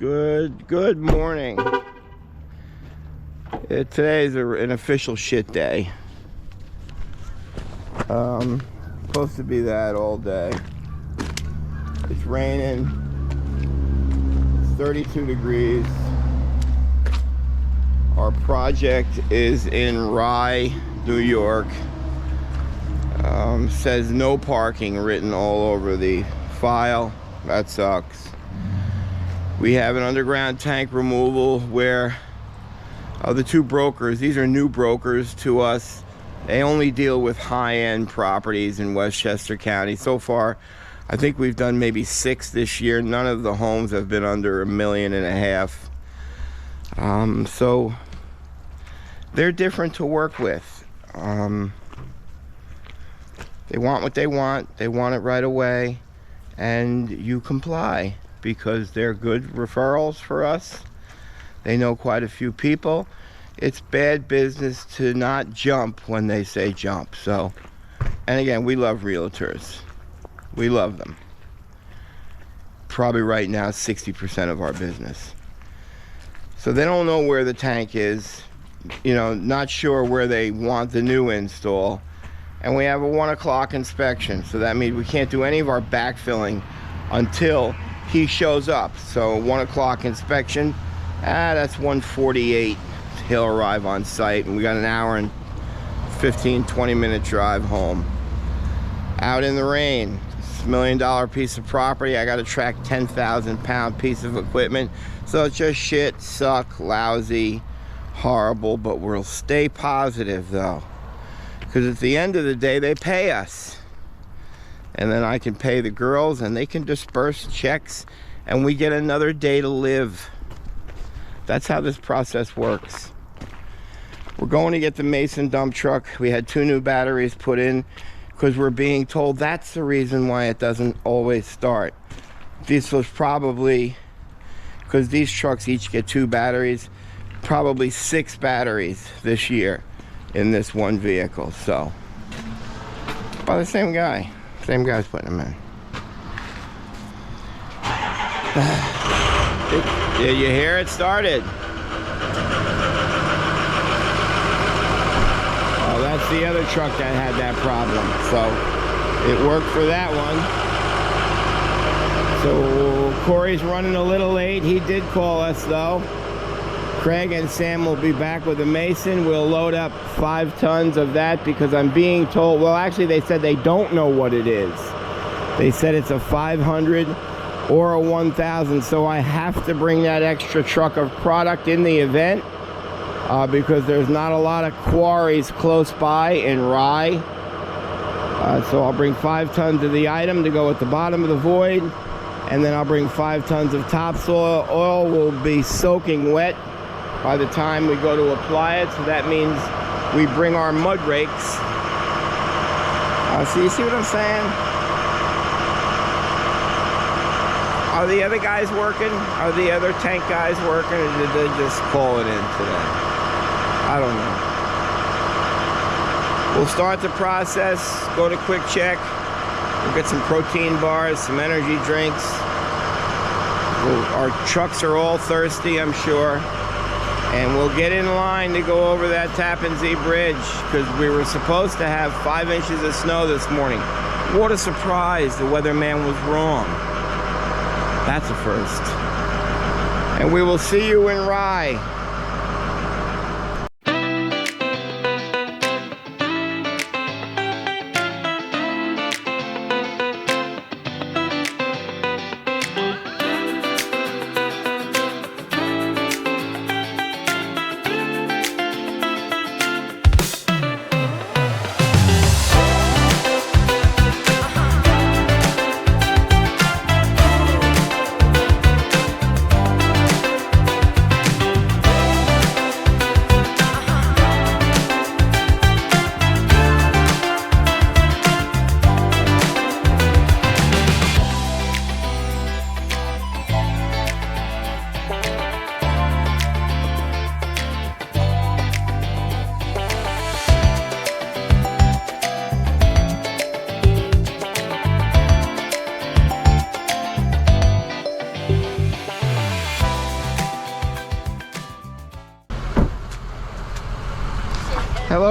Good morning. Today is an official shit day. Supposed to be that all day. It's raining. It's 32 degrees. Our project is in Rye, New York. Says no parking written all over the file. That sucks. We have an underground tank removal where the two brokers, these are new brokers to us. They only deal with high-end properties in Westchester County. So far, I think we've done maybe 6 this year. None of the homes have been under $1.5 million. So they're different to work with. They want what they want. They want it right away, and you comply because they're good referrals for us. They know quite a few people. It's bad business to not jump when they say jump. So, and again, we love realtors. We love them. Probably right now 60% of our business. So they don't know where the tank is, you know, not sure where they want the new install. And we have a 1 o'clock inspection, so that means we can't do any of our backfilling until he shows up. So 1 o'clock inspection, that's 1:48. He'll arrive on site, and we got an hour and 15-20 minute drive home. Out in the rain, it's $1 million piece of property. I got to track 10,000 pound piece of equipment. So it's just shit, suck, lousy, horrible, but we'll stay positive though. Because at the end of the day, they pay us. And then I can pay the girls, and they can disperse checks, and we get another day to live. That's how this process works. We're going to get the Mason dump truck. We had 2 new batteries put in because we're being told that's the reason why it doesn't always start. This was probably, because these trucks each get 2 batteries, probably 6 batteries this year in this one vehicle. So by the same guy's putting them in. Did you hear it started? Oh, that's the other truck that had that problem. So it worked for that one. So Corey's running a little late. He did call us though. Craig and Sam will be back with a Mason. We'll load up 5 tons of that because I'm being told, well, actually they said they don't know what it is. They said it's a 500 or a 1000, so I have to bring that extra truck of product in the event because there's not a lot of quarries close by in Rye. So I'll bring 5 tons of the item to go at the bottom of the void, and then I'll bring 5 tons of topsoil. Oil will be soaking wet by the time we go to apply it, so that means we bring our mud rakes. So you see what I'm saying? Are the other guys working? Are the other tank guys working, or did they just call it in today? I don't know. We'll start the process, go to quick check. We'll get some protein bars, some energy drinks. Our trucks are all thirsty, I'm sure. And we'll get in line to go over that Tappan Zee Bridge because we were supposed to have 5 inches of snow this morning. What a surprise, the weatherman was wrong. That's a first. And we will see you in Rye.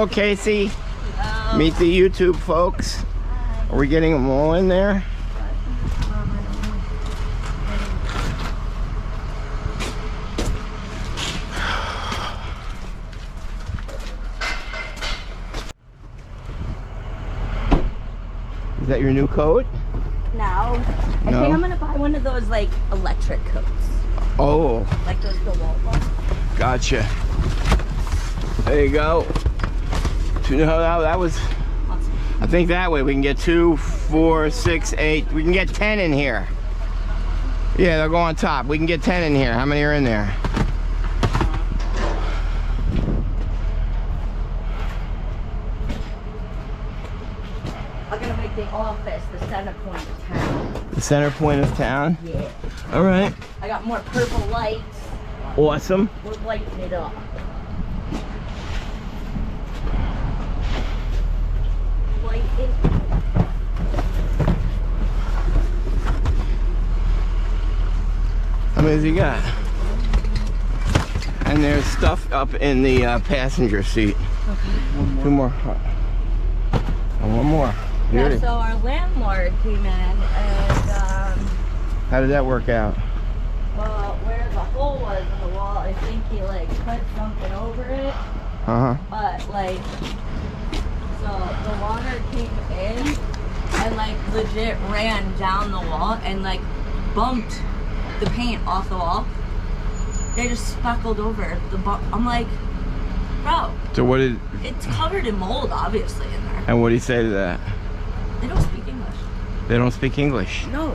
Hello, Casey. Hello. Meet the YouTube folks. Are we getting them all in there? Is that your new coat? No. I think I'm gonna buy one of those like electric coats. Oh. Like those DeWalt ones. Gotcha. There you go. No, that was. Awesome. I think that way we can get 2, 4, 6, 8. We can get 10 in here. Yeah, they'll go on top. We can get 10 in here. How many are in there? I'm gonna make the office the center point of town. The center point of town? Yeah. All right. I got more purple lights. Awesome. We're lighting it up. Lighting. How many has he got? And there's stuff up in the passenger seat. Okay. 2 more. And 1 more. Yeah, Beauty. so our landlord came in and How did that work out? well, where the hole was in the wall, I think he like put something over it. Uh-huh. But like, so the water came in and like legit ran down the wall and like bumped the paint off the wall. They just speckled over the I'm like, bro, So what did, it's covered in mold obviously in there. and what did he say to that? They don't speak English. They don't speak English. No.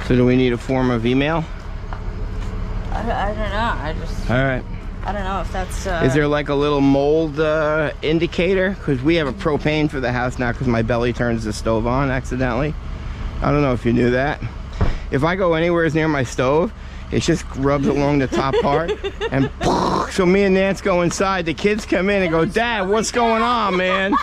So do we need a form of email? I don't know. All right. I don't know if that's Is there like a little mold indicator? Because we have a propane for the house now because my belly turns the stove on accidentally. I don't know if you knew that. If I go anywhere near my stove, it just rubs along the top part. And so me and Nance go inside. The kids come in and go, Dad, what's going on, man?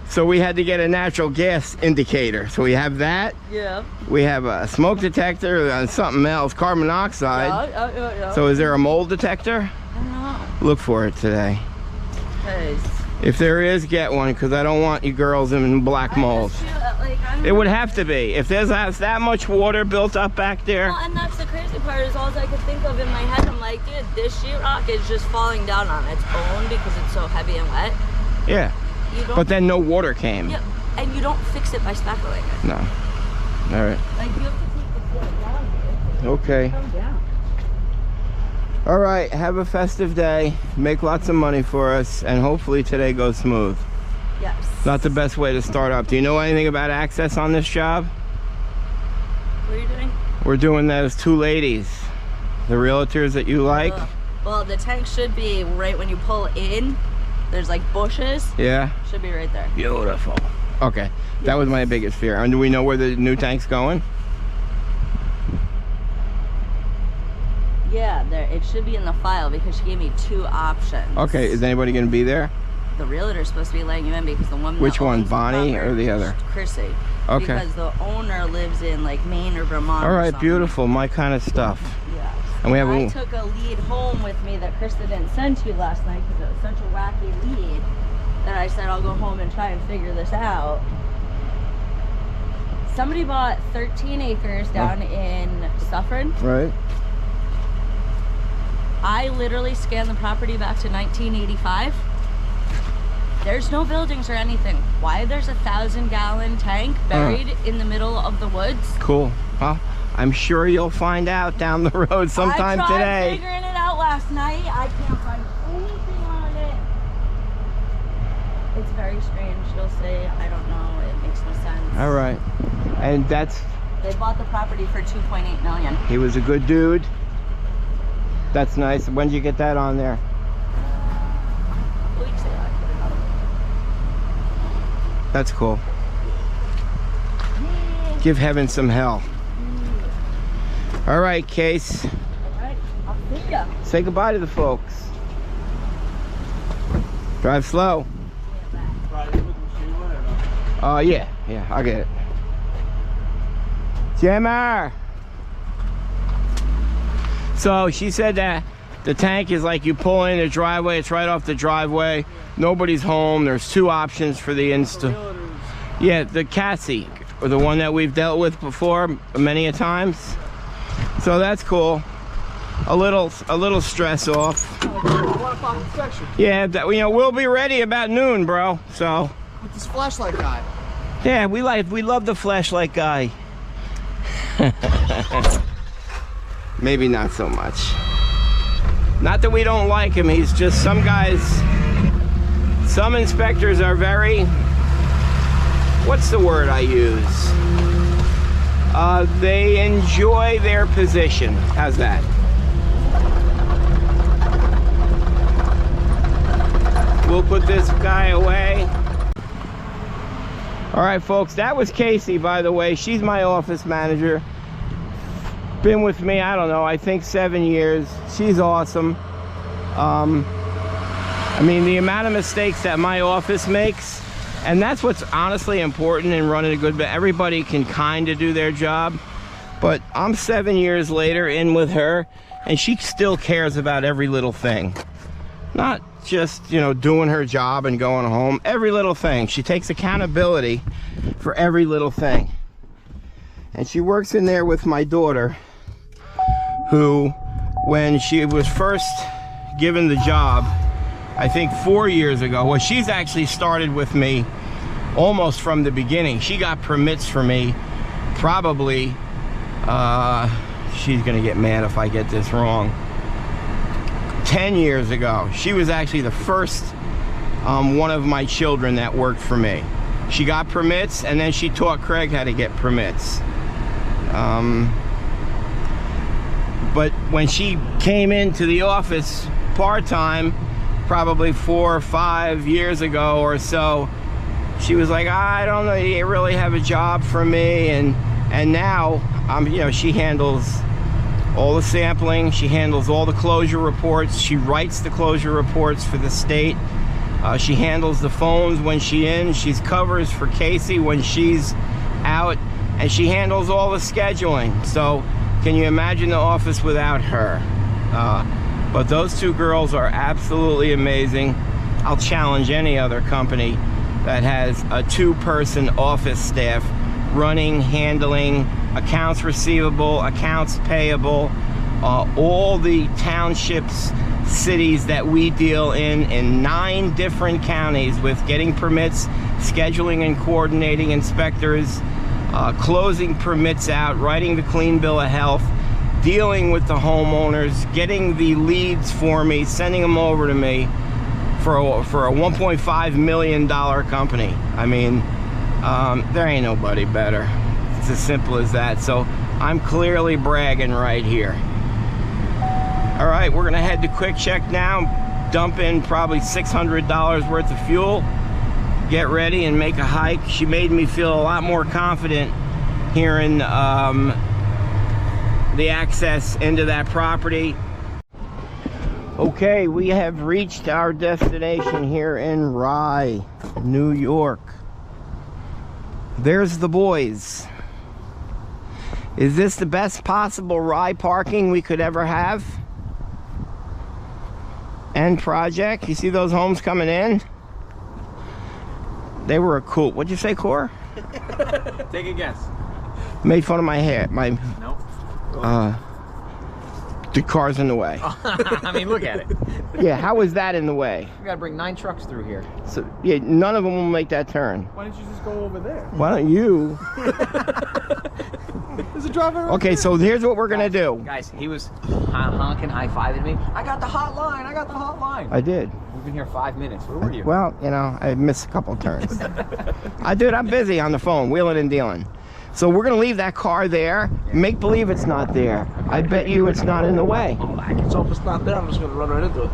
So we had to get a natural gas indicator. So we have that. Yeah. We have a smoke detector and something else, carbon monoxide. Yeah. So is there a mold detector? I don't know. Look for it today. 'Cause If there is, get one, because I don't want you girls in black mold. I just feel like, I don't It know. would have to be. If there's that much water built up back there. Well, and that's the crazy part is all I could think of in my head. I'm like, dude, this sheetrock is just falling down on its own because it's so heavy and wet. Yeah. You don't, But then no water came. yeah, and you don't fix it by spackling it. No. All right. Like you have to take the floor down here. Okay. Come down. All right. Have a festive day. Make lots of money for us, and hopefully today goes smooth. Yes. Not the best way to start up. Do you know anything about access on this job? What are you doing? We're doing those 2 ladies, the realtors that you like. Well, the tank should be right when you pull in. There's like bushes. Yeah. Should be right there. Beautiful. Okay, that was my biggest fear. And do we know where the new tank's going? Yeah, there. It should be in the file because she gave me 2 options. Okay, is anybody going to be there? The realtor's supposed to be letting you in because the woman. Which that one, owns Bonnie property- or the other? Chrissy. Okay. Because the owner lives in like Maine or Vermont. All or right, something. beautiful. My kind of stuff. Yeah. And we have I a, took a lead home with me that Krista didn't send to you last night because it was such a wacky lead that I said I'll go home and try and figure this out. Somebody bought 13 acres down in Suffern. right? I literally scanned the property back to 1985. There's no buildings or anything. Why there's a 1,000-gallon tank buried in the middle of the woods? Cool. Well, I'm sure you'll find out down the road sometime I tried today. figuring it out last night. I can't find anything on it. It's very strange. You'll say, I don't know. It makes no sense. All right. And that's, They bought the property for $2.8 million. he was a good dude. That's nice. When did you get that on there? A couple weeks ago, I put it up. That's cool. Yeah. Give heaven some hell. All right, Case. All right. I'll see ya. Say goodbye to the folks. Drive slow. Yeah, I'll get it. Jimmer! So she said that The tank is like you pull in the driveway, it's right off the driveway. Nobody's home. There's two options for the install. Yeah, the Cassie, or the one that we've dealt with before many a times. So that's cool. A little stress off. Yeah, that, you know, we'll be ready about noon, bro. So. With this flashlight guy. Yeah, we love the flashlight guy. Maybe not so much. Not that we don't like him, he's just some guys, some inspectors are very, what's the word I use? They enjoy their position. How's that? We'll put this guy away. All right, folks, that was Casey, by the way. She's my office manager. Been with me, I don't know, I think 7 years. She's awesome. I mean, the amount of mistakes that my office makes, and that's what's honestly important in running a good business. Everybody can kind of do their job, but I'm 7 years later in with her, and she still cares about every little thing. Not just, you know, doing her job and going home. Every little thing. She takes accountability for every little thing. And she works in there with my daughter, who, when she was first given the job, I think 4 years ago, well, she's actually started with me almost from the beginning. She got permits for me probably, she's gonna get mad if I get this wrong, 10 years ago. She was actually the first one of my children that worked for me. She got permits, and then she taught Craig how to get permits. But when she came into the office part-time, probably 4 or 5 years ago or so, she was like, I don't know, you really have a job for me. And now, you know, she handles all the sampling, she handles all the closure reports, she writes the closure reports for the state. She handles the phones when she's covers for Casey when she's out, and she handles all the scheduling. So can you imagine the office without her? But those two girls are absolutely amazing. I'll challenge any other company that has a 2-person office staff running, handling accounts receivable, accounts payable, all the townships, cities that we deal in 9 different counties, with getting permits, scheduling and coordinating inspectors, closing permits out, writing the clean bill of health, dealing with the homeowners, getting the leads for me, sending them over to me for a $1.5 million company. I mean, there ain't nobody better. It's as simple as that. So I'm clearly bragging right here. All right, we're gonna head to Quick Check now, dump in probably $600 worth of fuel, get ready and make a hike. She made me feel a lot more confident hearing the access into that property. Okay, we have reached our destination here in Rye, New York. There's the boys. Is this the best possible Rye parking we could ever have? End project. You see those homes coming in? They were a cool, what'd you say, Core? Take a guess. Made fun of my hair. My Nope. the car's in the way. I mean, look at it. Yeah, how is that in the way? We gotta bring 9 trucks through here. So yeah, none of them will make that turn. Why don't you just go over there? Why don't you? There's a driver right Okay, there. so here's what we're gonna do. Guys, he was honking, high-fiving me. I got the hot line. I got the hot line. I did. We've been here 5 minutes. Where were you? Well, you know, I missed a couple turns. I'm busy on the phone, wheeling and dealing. So we're gonna leave that car there. Make believe it's not there. I bet you it's not in the way. So if it's not there, I'm just gonna run right into it.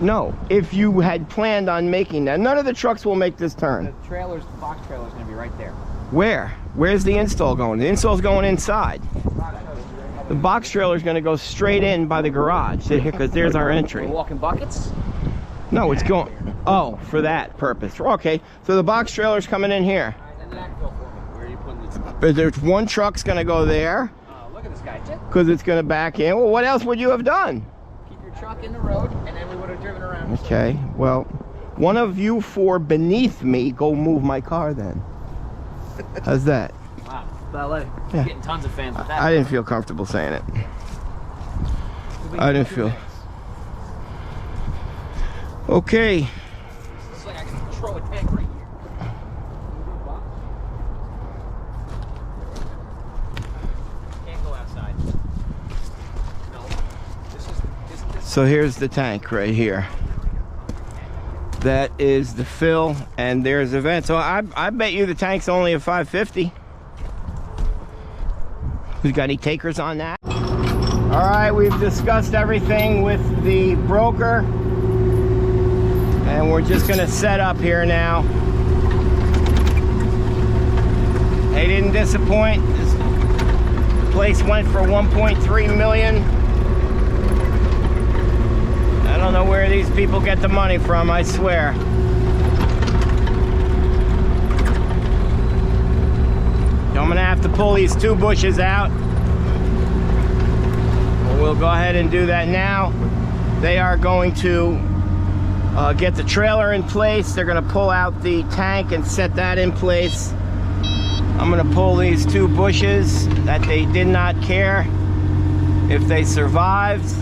No, if you had planned on making that, none of the trucks will make this turn. The trailers, the box trailer's gonna be right there. Where? Where's the install going? The install's going inside. The box trailer's gonna go straight in by the garage, because there's our entry. We're walking buckets? No, it's going, oh, for that purpose. Okay, so the box trailer's coming in here. And then that go for me. Where are you putting this? But there's one truck's gonna go there, Look at this guy. because it's gonna back in. Well, what else would you have done? Keep your your truck in the road, and then we would have driven around. Okay, well, one of you four beneath me go move my car then. How's that? Wow, ballet. Yeah. Getting tons of fans with that. I didn't feel comfortable saying it. I didn't feel. Okay. It's like I can throw a tank right here. Can't go outside. No. So here's the tank right here. That is the fill, and there's the vent. So I bet you the tank's only a 550. Who's got any takers on that? All right, we've discussed everything with the broker, and we're just gonna set up here now. They didn't disappoint. This place went for 1.3 million. I don't know where these people get the money from, I swear. I'm gonna have to pull these 2 bushes out. We'll go ahead and do that now. They are going to get the trailer in place. They're gonna pull out the tank and set that in place. I'm gonna pull these 2 bushes that they did not care if they survived.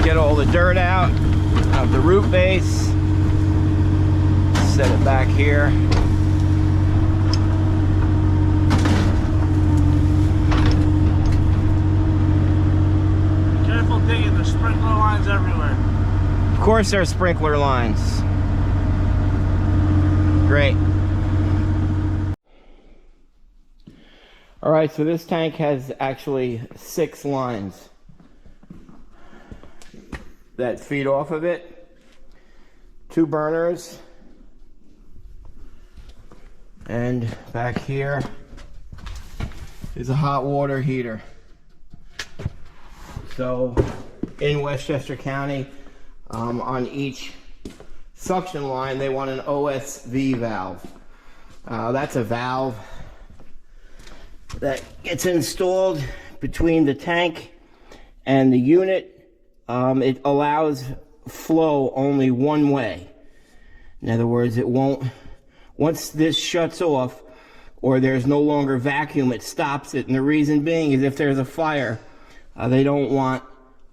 Get all the dirt out of the root base. Set it back here. Careful digging, there's sprinkler lines everywhere. Of course there are sprinkler lines. Great. All right, so this tank has actually 6 lines that feed off of it. 2 burners. And back here is a hot water heater. So in Westchester County, on each suction line, they want an OSV valve. That's a valve that gets installed between the tank and the unit. It allows flow only one way. In other words, it won't, once this shuts off or there's no longer vacuum, it stops it. And the reason being is if there's a fire, they don't want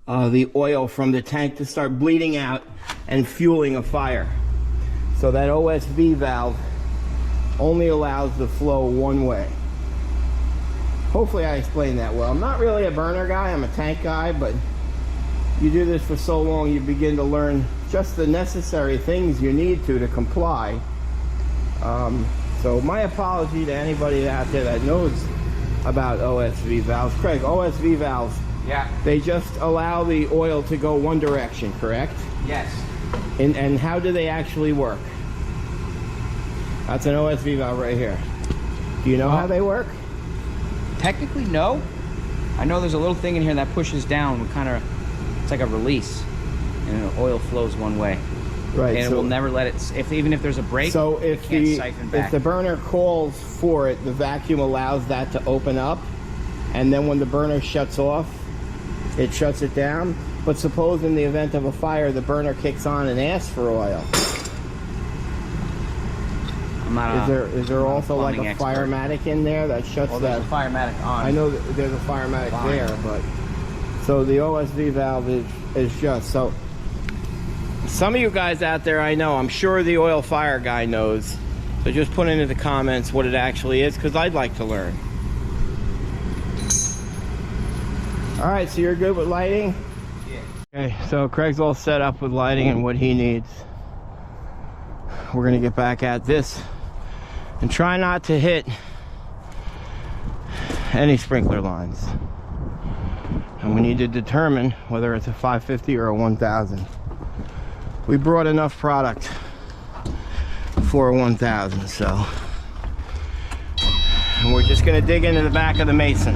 the oil from the tank to start bleeding out and fueling a fire. So that OSV valve only allows the flow one way. Hopefully I explained that well. I'm not really a burner guy, I'm a tank guy, but you do this for so long, you begin to learn just the necessary things you need to comply. So my apology to anybody out there that knows about OSV valves. Craig, OSV valves, Yeah. they just allow the oil to go one direction, correct? Yes. And how do they actually work? That's an OSV valve right here. Do you know how they work? Technically, no. I know there's a little thing in here that pushes down. It's like a release, and the oil flows one way. Right. And it will never let it. Even if there's a break, so it can't siphon back. if the burner calls for it, the vacuum allows that to open up, and then when the burner shuts off, it shuts it down. But suppose in the event of a fire, the burner kicks on and asks for oil. Is there also like a Firematic in there that shuts that? There's a Firematic on. I know that there's a Firematic there, but so the OSV valve is just so. Some of you guys out there, I know, I'm sure the oil fire guy knows. So just put into the comments what it actually is, because I'd like to learn. All right, so you're good with lighting? Yeah. Okay, so Craig's all set up with lighting and what he needs. We're gonna get back at this and try not to hit any sprinkler lines. And we need to determine whether it's a 550 or a 1000. We brought enough product for a 1000, so. And we're just gonna dig into the back of the Mason.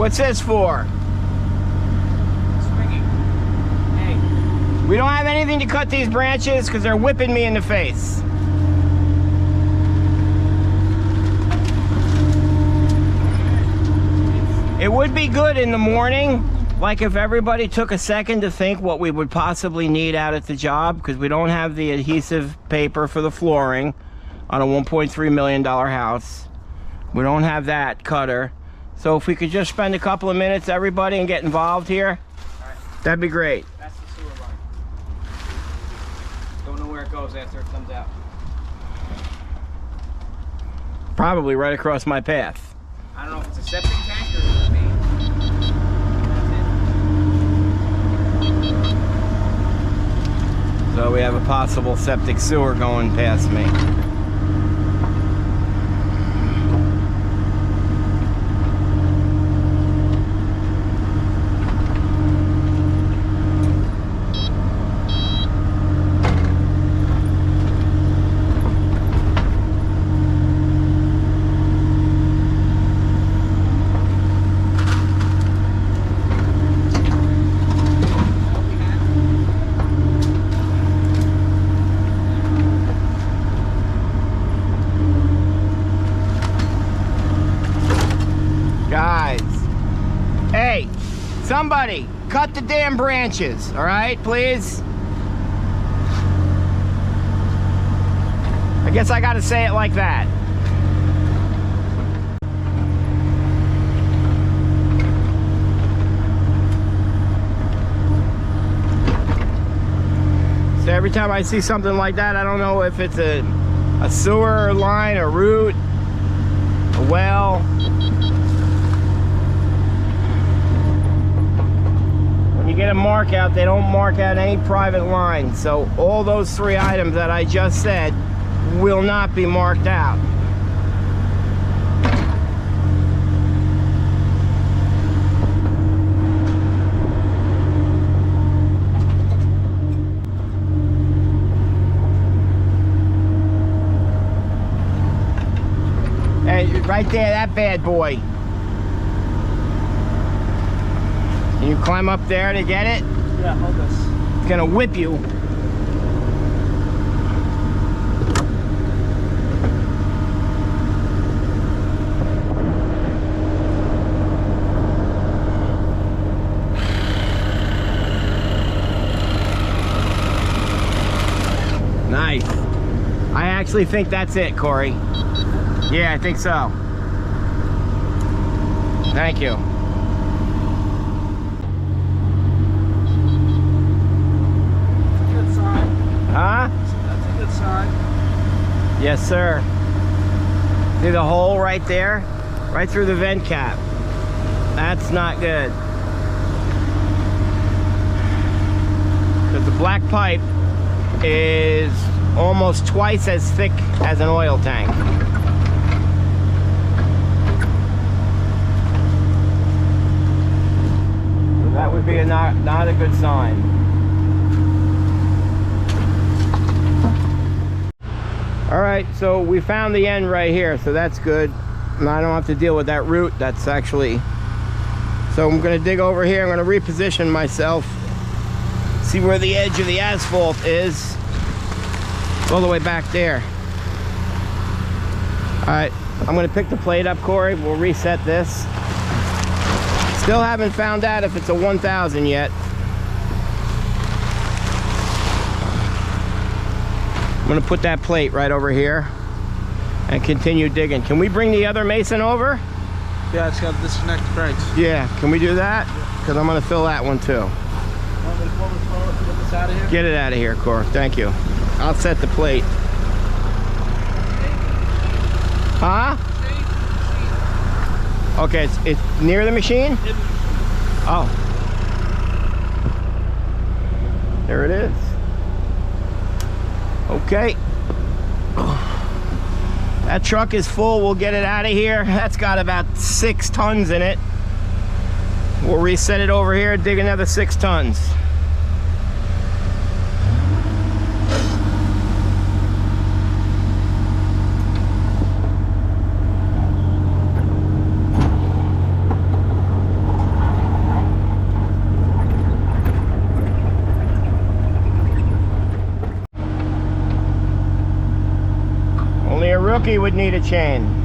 What's this for? Swinging. Hey. We don't have anything to cut these branches because they're whipping me in the face. It would be good in the morning, like if everybody took a second to think what we would possibly need out at the job, because we don't have the adhesive paper for the flooring on a $1.3 million house. We don't have that cutter. So if we could just spend a couple of minutes, everybody, and get involved here, that'd be great. That's the sewer line. Don't know where it goes after it comes out. Probably right across my path. I don't know if it's a septic tank or it's me. So we have a possible septic sewer going past me. Guys, hey, somebody cut the damn branches, all right, please? I guess I gotta say it like that. So every time I see something like that, I don't know if it's a sewer line, a root, a well. You get a mark out, they don't mark out any private lines. So all those three items that I just said will not be marked out. Hey, right there, that bad boy. Can you climb up there to get it? Yeah, hold this. It's gonna whip you. Nice. I actually think that's it, Corey. Yeah, I think so. Thank you. Huh? That's a good sign. Yes, sir. See the hole right there? Right through the vent cap. That's not good. Because the black pipe is almost twice as thick as an oil tank. So that would be not a good sign. All right, so we found the end right here, so that's good. And I don't have to deal with that root. That's actually... So I'm gonna dig over here. I'm gonna reposition myself. See where the edge of the asphalt is. All the way back there. All right, I'm gonna pick the plate up, Corey. We'll reset this. Still haven't found out if it's a 1000 yet. I'm gonna put that plate right over here and continue digging. Can we bring the other mason over? Yeah, it's got to disconnect the cranks. Yeah, can we do that? Because I'm gonna fill that one too. Want me to pull this out of here? Get it out of here, Cor. Thank you. I'll set the plate. Huh? Okay, it's near the machine? Oh. There it is. Okay. That truck is full. We'll get it out of here. That's got about 6 tons in it. We'll reset it over here, dig another 6 tons. rookie would need a chain.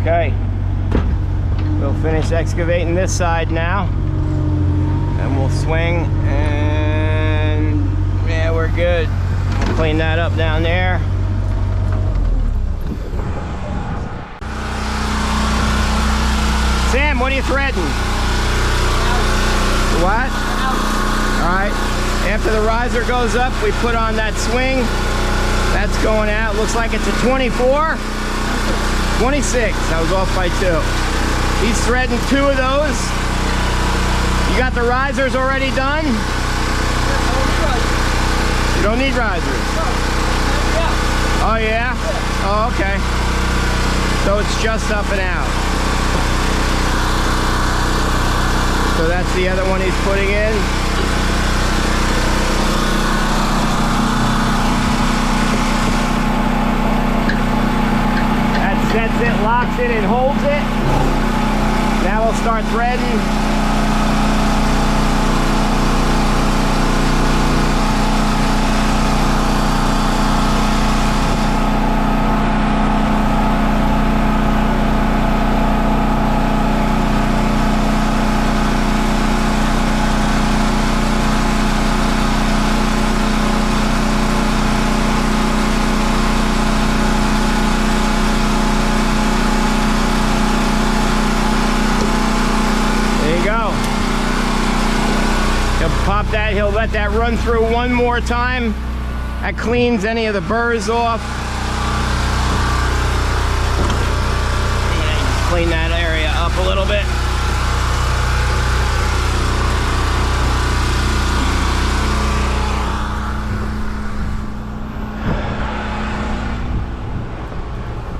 Okay, we'll finish excavating this side now, and we'll swing, and yeah, we're good. We'll clean that up down there. Sam, what are you threading? What? All right, after the riser goes up, we put on that swing. That's going out. Looks like it's a 24. 26, I was off by 2. He's threading 2 of those. You got the risers already done? You don't need risers? Oh yeah? Oh, okay. So it's just up and out. So that's the other one he's putting in. Sets it, locks it, and holds it. Now we'll start threading. Pop that, he'll let that run through one more time. That cleans any of the burrs off. Yeah, clean that area up a little bit.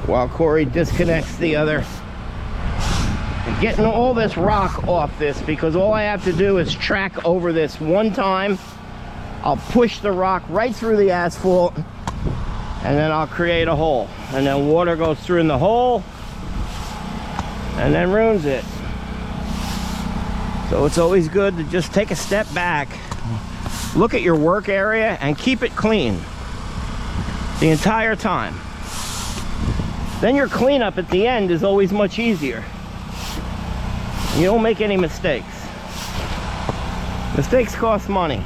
While Corey disconnects the other. Getting all this rock off this, because all I have to do is track over this one time. I'll push the rock right through the asphalt, and then I'll create a hole, and then water goes through in the hole and then ruins it. So it's always good to just take a step back, look at your work area, and keep it clean the entire time. Then your cleanup at the end is always much easier. You don't make any mistakes. Mistakes cost money.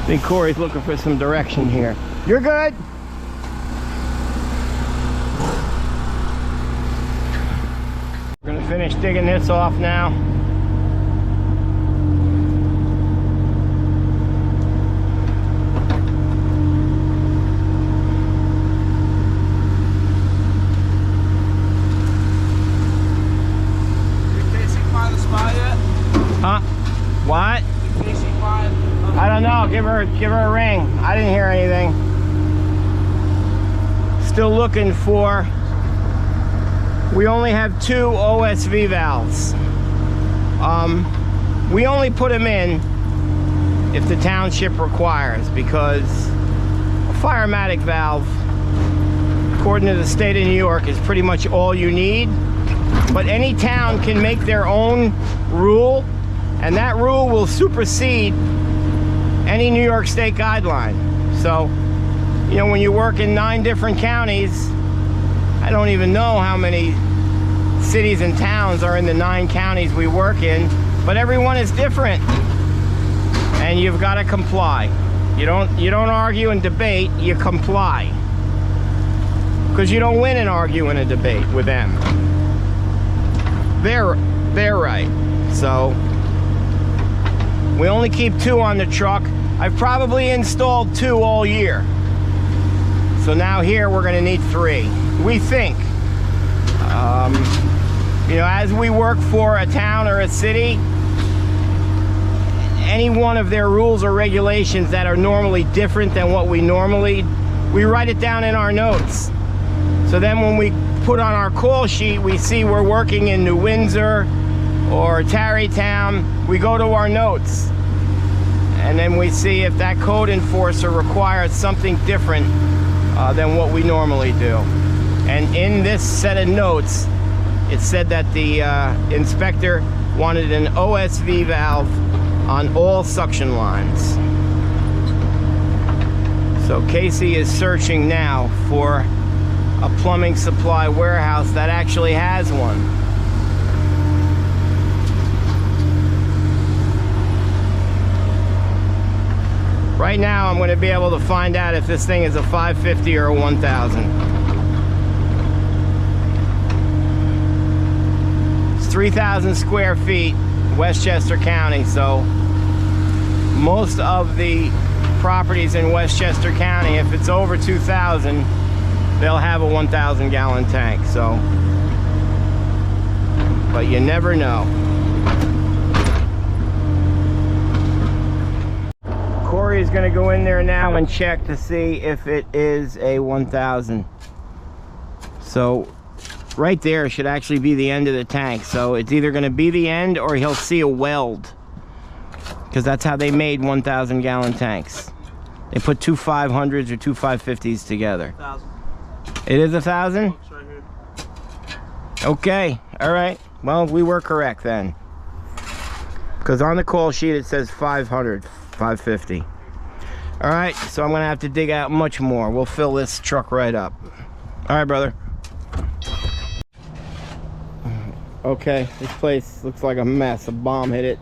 I think Corey's looking for some direction here. You're good. We're gonna finish digging this off now. Huh? What? I don't know. Give her a ring. I didn't hear anything. Still looking for. We only have 2 OSV valves. We only put them in if the township requires, because a Firematic valve, according to the state of New York, is pretty much all you need. But any town can make their own rule, and that rule will supersede any New York State guideline. So, you know, when you work in 9 different counties, I don't even know how many cities and towns are in the 9 counties we work in, but everyone is different, and you've got to comply. You don't argue and debate, you comply, because you don't win and argue in a debate with them. They're right. So we only keep 2 on the truck. I've probably installed 2 all year. So now here we're gonna need 3. We think. You know, as we work for a town or a city, any one of their rules or regulations that are normally different than what we write it down in our notes. So then when we put on our call sheet, we see we're working in New Windsor or Tarrytown, we go to our notes. And then we see if that code enforcer requires something different than what we normally do. And in this set of notes, it said that the inspector wanted an OSV valve on all suction lines. So Casey is searching now for a plumbing supply warehouse that actually has one. Right now I'm going to be able to find out if this thing is a 550 or a 1000. It's 3,000 square feet, Westchester County, so most of the properties in Westchester County, if it's over 2,000, they'll have a 1,000 gallon tank, so, but you never know. Corey is going to go in there now and check to see if it is a 1,000. So right there should actually be the end of the tank, so it's either going to be the end or he'll see a weld, because that's how they made 1,000 gallon tanks. They put two 500s or two 550s together. 1,000. It is 1,000? Looks right here. Okay, all right. Well, we were correct then, because on the call sheet it says 500, 550. All right, so I'm gonna have to dig out much more. We'll fill this truck right up. All right, brother. Okay, this place looks like a mess. A bomb hit it.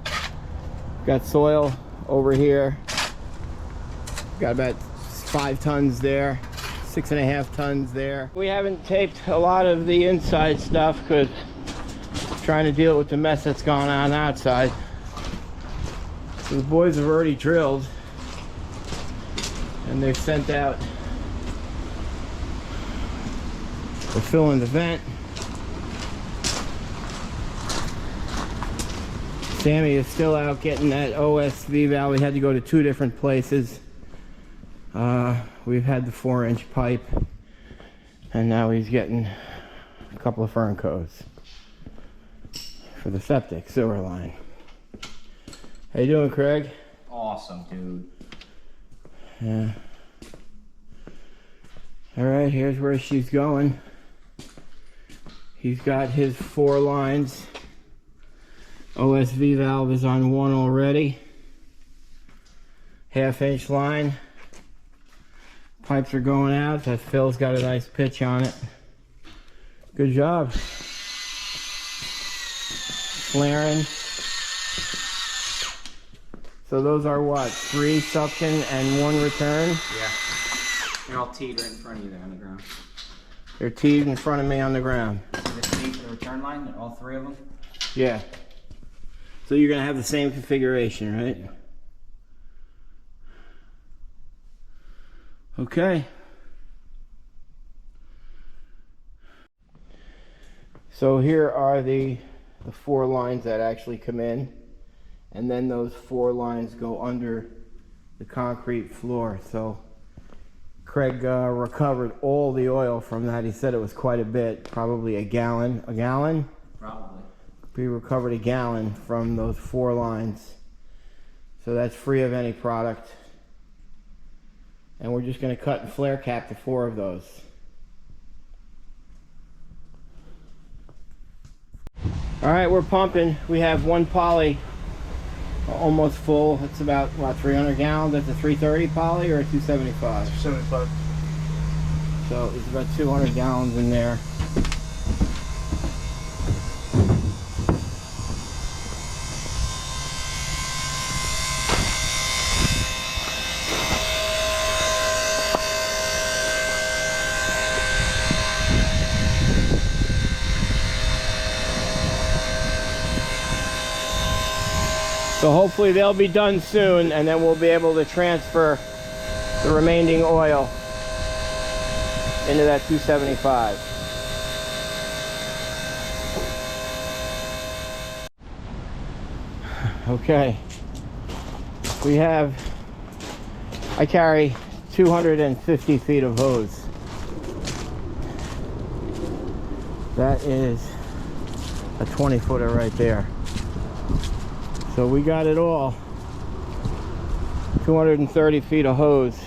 Got soil over here. Got about 5 tons there, 6.5 tons there. We haven't taped a lot of the inside stuff because trying to deal with the mess that's gone on outside. So the boys have already drilled and they've sent out. We're filling the vent. Sammy is still out getting that OSV valve. We had to go to 2 different places. We've had the 4-inch pipe, and now he's getting a couple of fern coats for the septic sewer line. How you doing, Craig? Awesome, dude. Yeah. All right, here's where she's going. He's got his 4 lines. OSV valve is on 1 already. 1/2-inch line. Pipes are going out. That Phil's got a nice pitch on it. Good job. Flaring. So those are what? 3 suction and 1 return? Yeah. They're all teed right in front of you there on the ground. They're teed in front of me on the ground. See the teed for the return line? All 3 of them? Yeah. So you're gonna have the same configuration, right? Okay. So here are the 4 lines that actually come in, and then those 4 lines go under the concrete floor. So Craig recovered all the oil from that. He said it was quite a bit, probably a gallon. A gallon? Probably. We recovered a gallon from those 4 lines. So that's free of any product. And we're just going to cut and flare cap the 4 of those. All right, we're pumping. We have 1 poly almost full. It's about, what, 300 gallons? That's a 330 poly or a 275? 75. So there's about 200 gallons in there. So hopefully they'll be done soon, and then we'll be able to transfer the remaining oil into that 275. Okay. I carry 250 feet of hose. That is a 20-footer right there. So we got it all. 230 feet of hose.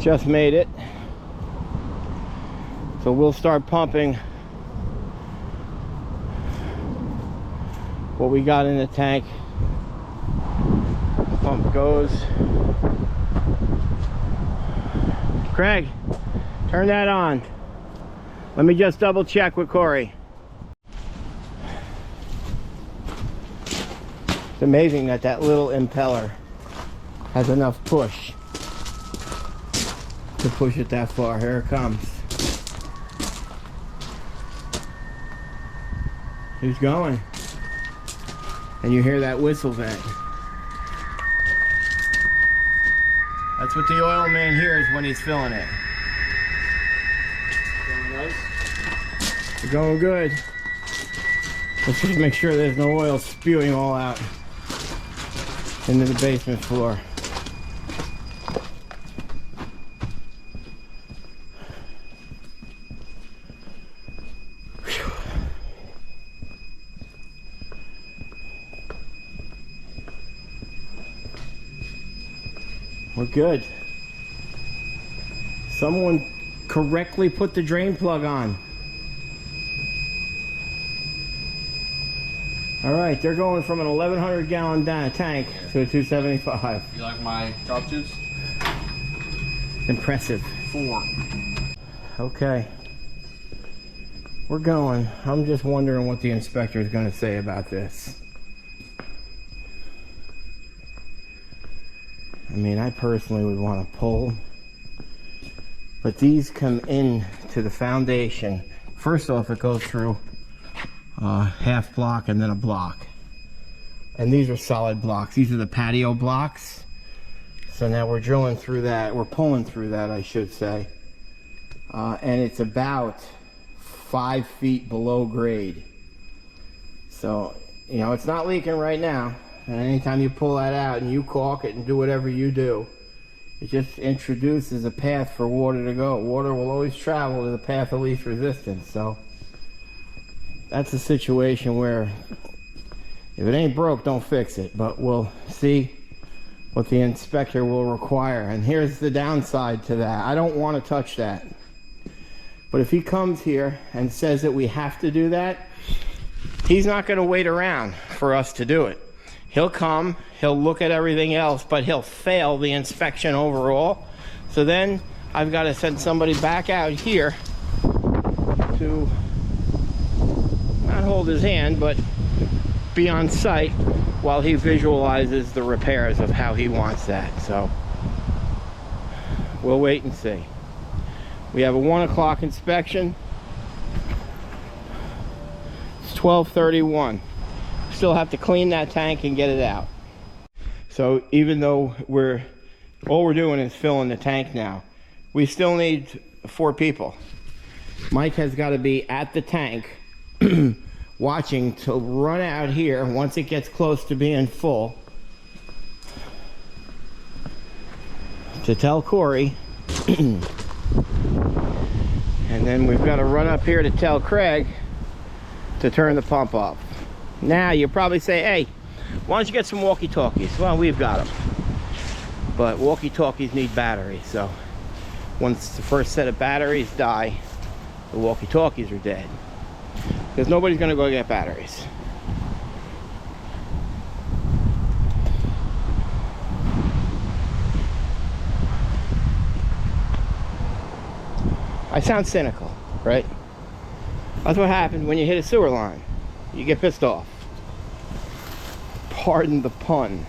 Just made it. So we'll start pumping what we got in the tank. Pump goes. Craig, turn that on. Let me just double check with Corey. It's amazing that that little impeller has enough push to push it that far. Here it comes. He's going. And you hear that whistle vent. That's what the oil man hears when he's filling it. Going nice? We're going good. Let's just make sure there's no oil spewing all out into the basement floor. Whew. We're good. Someone correctly put the drain plug on. All right, they're going from an 1,100 gallon tank to a 275. You like my drop tubes? Impressive. 4. Okay. We're going. I'm just wondering what the inspector is going to say about this. I mean, I personally would want to pull, but these come in to the foundation. First off, it goes through half block and then a block. And these are solid blocks. These are the patio blocks. So now we're drilling through that. We're pulling through that, I should say. And it's about 5 feet below grade. So, you know, it's not leaking right now. And anytime you pull that out and you caulk it and do whatever you do, it just introduces a path for water to go. Water will always travel to the path of least resistance. So that's a situation where if it ain't broke, don't fix it. But we'll see what the inspector will require. And here's the downside to that. I don't want to touch that. But if he comes here and says that we have to do that, he's not going to wait around for us to do it. He'll come, he'll look at everything else, but he'll fail the inspection overall. So then I've got to send somebody back out here to not hold his hand, but be on site while he visualizes the repairs of how he wants that. So we'll wait and see. We have a 1 o'clock inspection. It's 12:31. Still have to clean that tank and get it out. So even though all we're doing is filling the tank now, we still need 4 people. Mike has got to be at the tank watching to run out here once it gets close to being full to tell Corey. And then we've got to run up here to tell Craig to turn the pump off. Now you probably say, hey, why don't you get some walkie-talkies? Well, we've got them, but walkie-talkies need batteries. So once the first set of batteries die, the walkie-talkies are dead, because nobody's going to go get batteries. I sound cynical, right? That's what happens when you hit a sewer line. You get pissed off. Pardon the pun.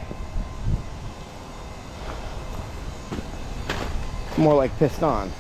More like pissed on.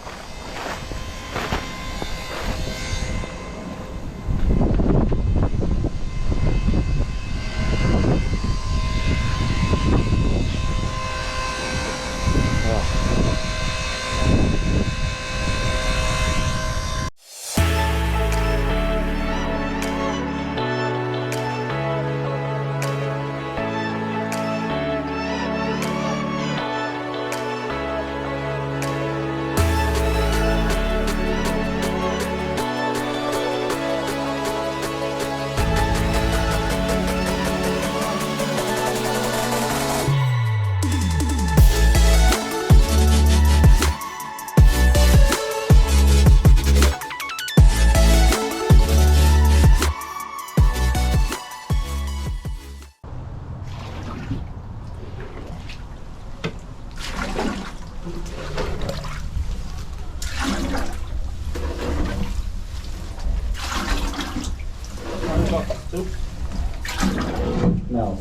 No.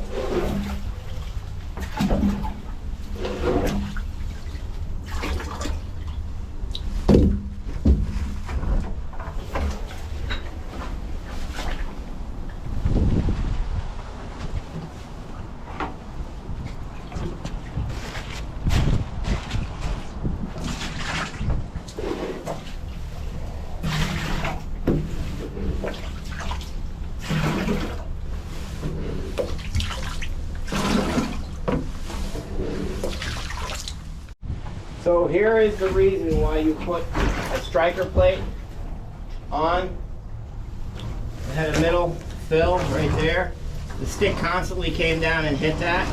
So here is the reason why you put a striker plate on. It had a middle fill right there. The stick constantly came down and hit that.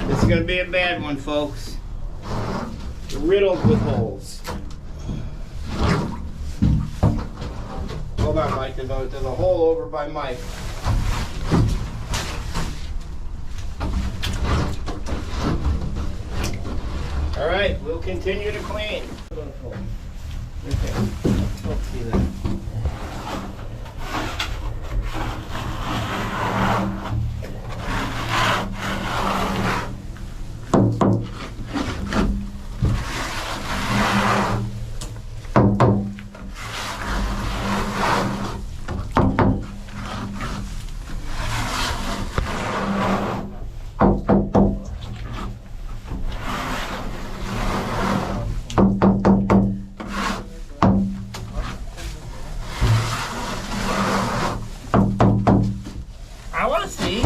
This is going to be a bad one, folks. Riddled with holes. Hold on, Mike. There's a hole over by Mike. All right, we'll continue to clean. Okay. Let's see that. I want to see.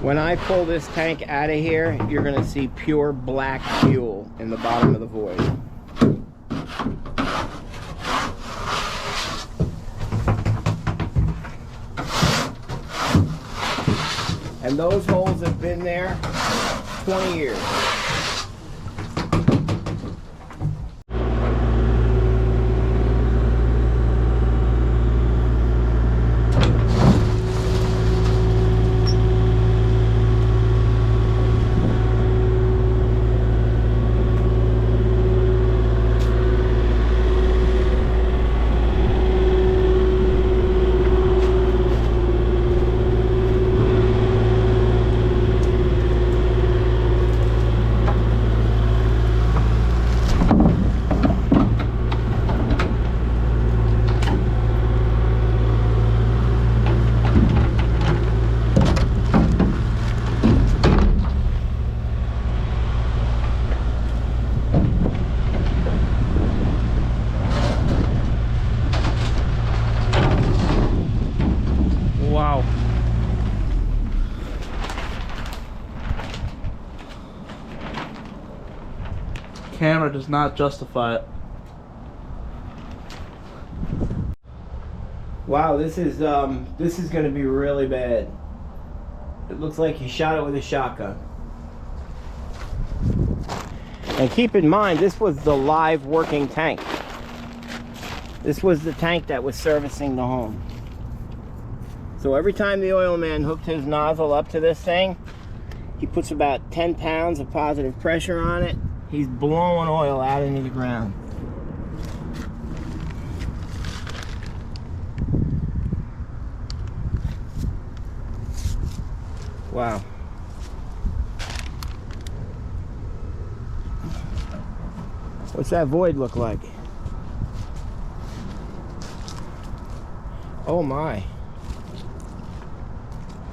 When I pull this tank out of here, you're going to see pure black fuel in the bottom of the void. And those holes have been there 20 years. Wow. Camera does not justify it. Wow, this is going to be really bad. It looks like you shot it with a shotgun. And keep in mind, this was the live working tank. This was the tank that was servicing the home. So every time the oil man hooked his nozzle up to this thing, he puts about 10 pounds of positive pressure on it. He's blowing oil out into the ground. Wow. What's that void look like? Oh my.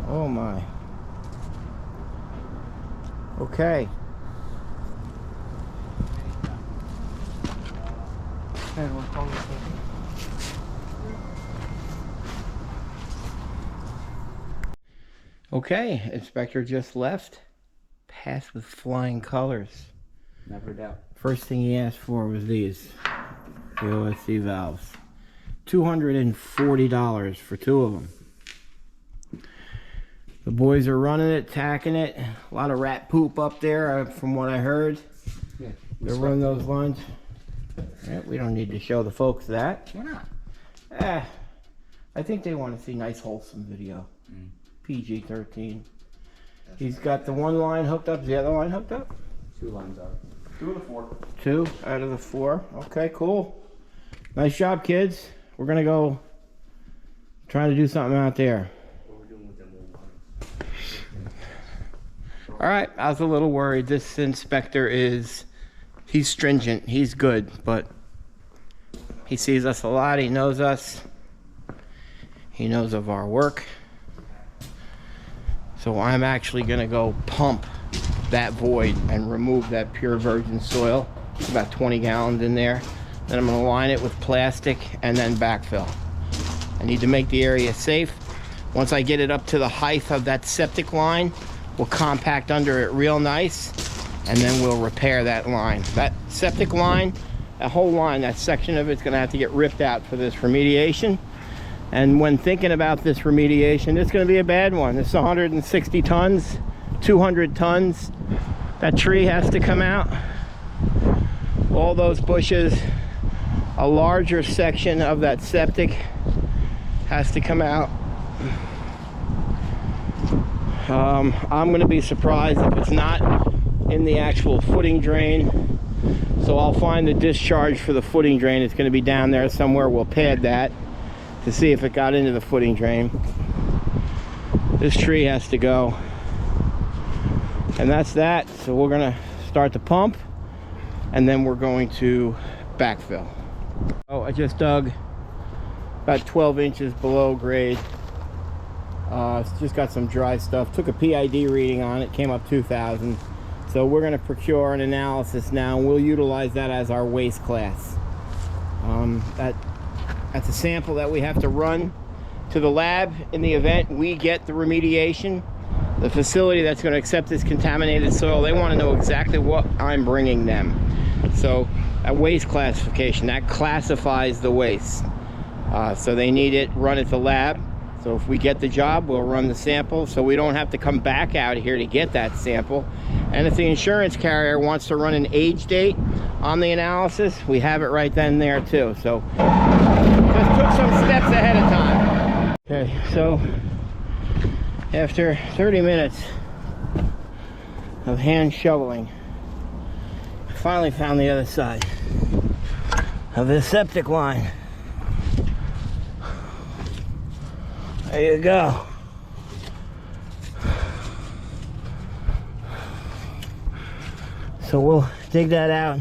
Oh my. Okay. Okay, inspector just left. Passed with flying colors. Never doubt. First thing he asked for was these. KOSC valves. $240 for 2 of them. The boys are running it, tacking it. A lot of rat poop up there, from what I heard. Yeah. They're running those lines. Yeah, we don't need to show the folks that. Why not? I think they want to see nice, wholesome video. PG-13. He's got the one line hooked up. Is the other line hooked up? 2 lines out. 2 of the 4. 2 out of the 4. Okay, cool. Nice job, kids. We're gonna go try to do something out there. What we're doing with them All right, I was a little worried. This inspector he's stringent. He's good, but he sees us a lot. He knows us. He knows of our work. So I'm actually gonna go pump that void and remove that pure virgin soil. It's about 20 gallons in there. Then I'm gonna line it with plastic and then backfill. I need to make the area safe. Once I get it up to the height of that septic line, we'll compact under it real nice, and then we'll repair that line. That septic line, that whole line, that section of it's gonna have to get ripped out for this remediation. And when thinking about this remediation, it's gonna be a bad one. This is 160 tons, 200 tons. That tree has to come out. All those bushes, a larger section of that septic has to come out. I'm gonna be surprised if it's not in the actual footing drain. So I'll find the discharge for the footing drain. It's gonna be down there somewhere. We'll pad that to see if it got into the footing drain. This tree has to go. And that's that. So we're gonna start the pump, and then we're going to backfill. Oh, I just dug about 12 inches below grade. It's just got some dry stuff. Took a PID reading on it, came up 2,000. So we're gonna procure an analysis now, and we'll utilize that as our waste class. That's a sample that we have to run to the lab in the event we get the remediation. The facility that's going to accept this contaminated soil, they want to know exactly what I'm bringing them. So a waste classification, that classifies the waste. So they need it run at the lab. So if we get the job, we'll run the sample so we don't have to come back out here to get that sample. And if the insurance carrier wants to run an age date on the analysis, we have it right then and there too. So just took some steps ahead of time. Okay, so after 30 minutes of hand shoveling, I finally found the other side of this septic line. There you go. So we'll dig that out,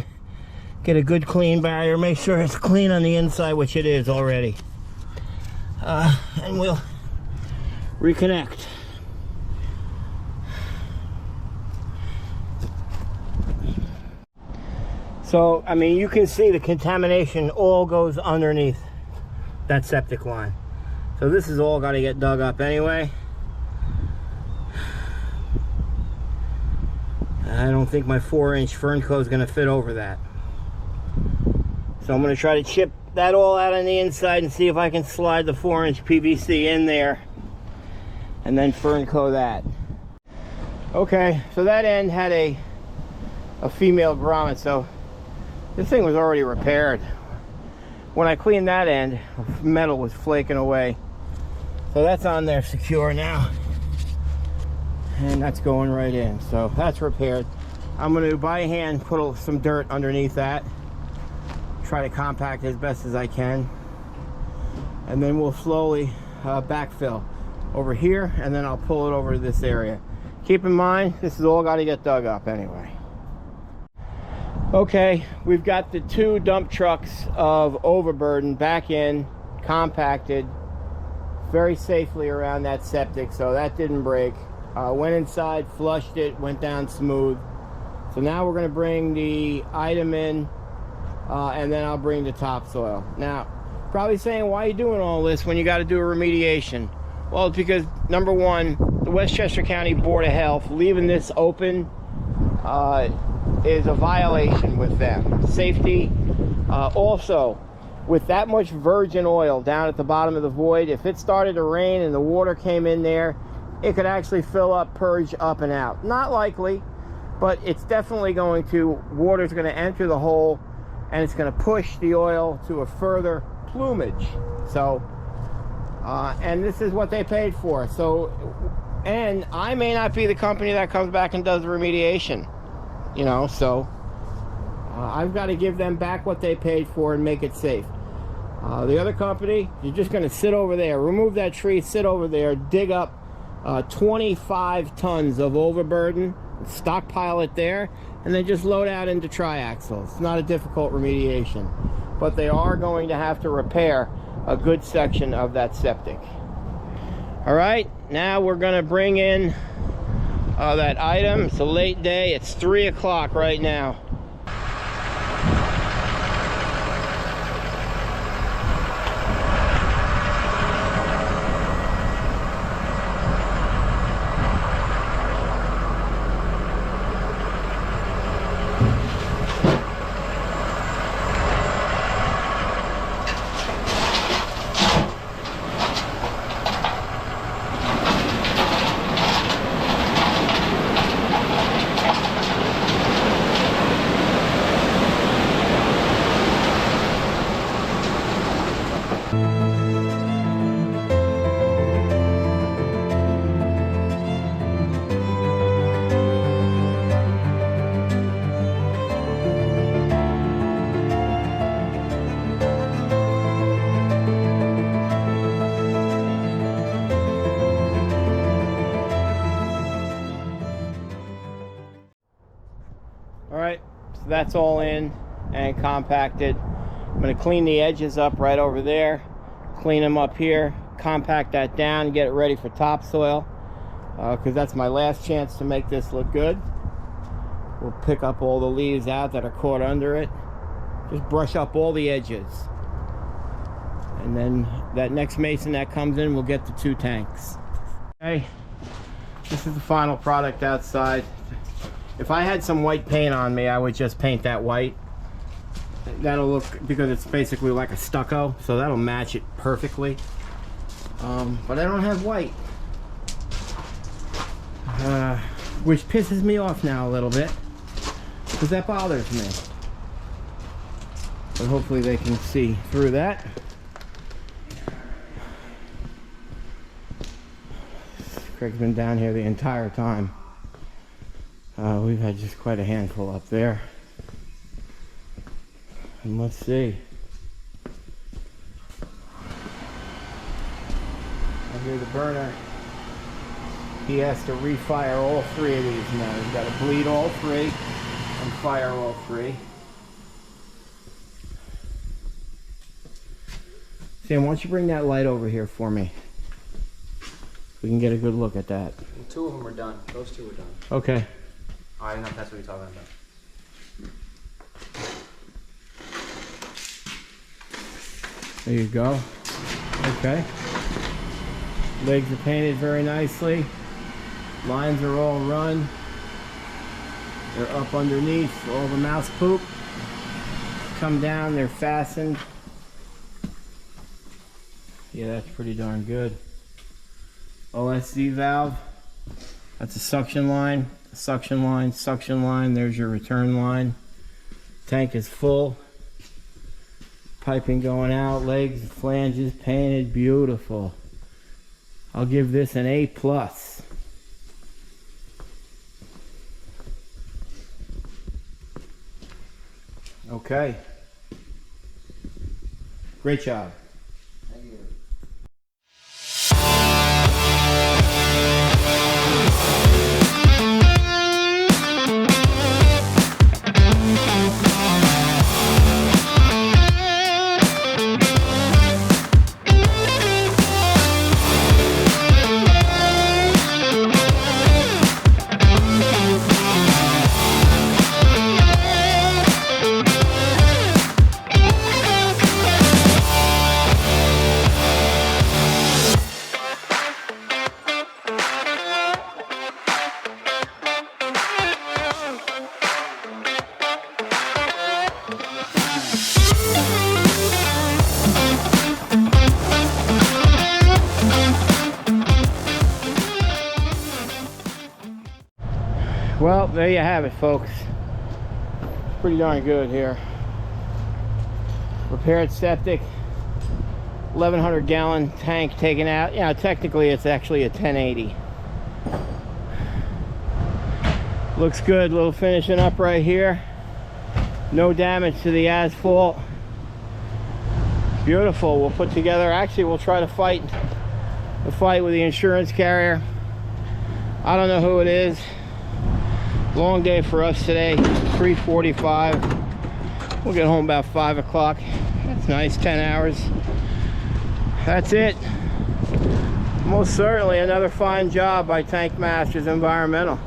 get a good clean barrier, make sure it's clean on the inside, which it is already. And we'll reconnect. So, I mean, you can see the contamination all goes underneath that septic line. So this is all got to get dug up anyway. I don't think my 4-inch Fernco is going to fit over that. So I'm going to try to chip that all out on the inside and see if I can slide the 4-inch PVC in there and then Fernco that. Okay, so that end had a female grommet, so this thing was already repaired. When I cleaned that end, metal was flaking away. So that's on there secure now. And that's going right in. So that's repaired. I'm going to, by hand, put some dirt underneath that. Try to compact it as best as I can. And then we'll slowly backfill over here, and then I'll pull it over to this area. Keep in mind, this is all got to get dug up anyway. Okay, we've got the 2 dump trucks of overburden back in, compacted very safely around that septic, so that didn't break. Went inside, flushed it, went down smooth. So now we're going to bring the item in, and then I'll bring the topsoil. Now, probably saying, why are you doing all this when you got to do a remediation? Well, it's because, number one, the Westchester County Board of Health leaving this open is a violation with them. Safety. Also, with that much virgin oil down at the bottom of the void, if it started to rain and the water came in there, it could actually fill up, purge up and out. Not likely, but it's definitely going to, water's going to enter the hole and it's going to push the oil to a further plumage. So, and this is what they paid for. So, and I may not be the company that comes back and does the remediation, you know, so I've got to give them back what they paid for and make it safe. The other company, you're just going to sit over there, remove that tree, sit over there, dig up 25 tons of overburden, stockpile it there, and then just load out into triaxle. It's not a difficult remediation, but they are going to have to repair a good section of that septic. All right, now we're going to bring in that item. It's a late day. It's 3 o'clock right now. Alright, so that's all in and compacted. I'm going to clean the edges up right over there, clean them up here, compact that down, get it ready for topsoil, because that's my last chance to make this look good. We'll pick up all the leaves out that are caught under it, just brush up all the edges, and then that next mason that comes in will get the 2 tanks. Okay, this is the final product outside. If I had some white paint on me, I would just paint that white. That'll look, because it's basically like a stucco, so that'll match it perfectly. But I don't have white, which pisses me off now a little bit, because that bothers me. But hopefully they can see through that. Craig's been down here the entire time. We've had just quite a handful up there. And let's see. I hear the burner. He has to refire all 3 of these now. He's got to bleed all 3 and fire all 3. Sam, why don't you bring that light over here for me? We can get a good look at that. Well, 2 of them are done. Those 2 are done. Okay. I don't know if that's what you're talking about. There you go. Okay. Legs are painted very nicely. Lines are all run. They're up underneath all the mouse poop. Come down, they're fastened. Yeah, that's pretty darn good. OSD valve. That's a suction line. Suction line, suction line. There's your return line. Tank is full. Piping going out, legs, flanges painted, beautiful. I'll give this an A+. Okay. Great job. Thank you. Well, there you have it, folks. Pretty darn good here. Repaired septic, 1,100 gallon tank taken out. You know, technically it's actually a 1080. Looks good. Little finishing up right here. No damage to the asphalt. Beautiful. We'll put together, actually we'll try to fight the fight with the insurance carrier. I don't know who it is. Long day for us today. 3:45. We'll get home about 5 o'clock. That's nice, 10 hours. That's it. Most certainly another fine job by Tank Masters Environmental.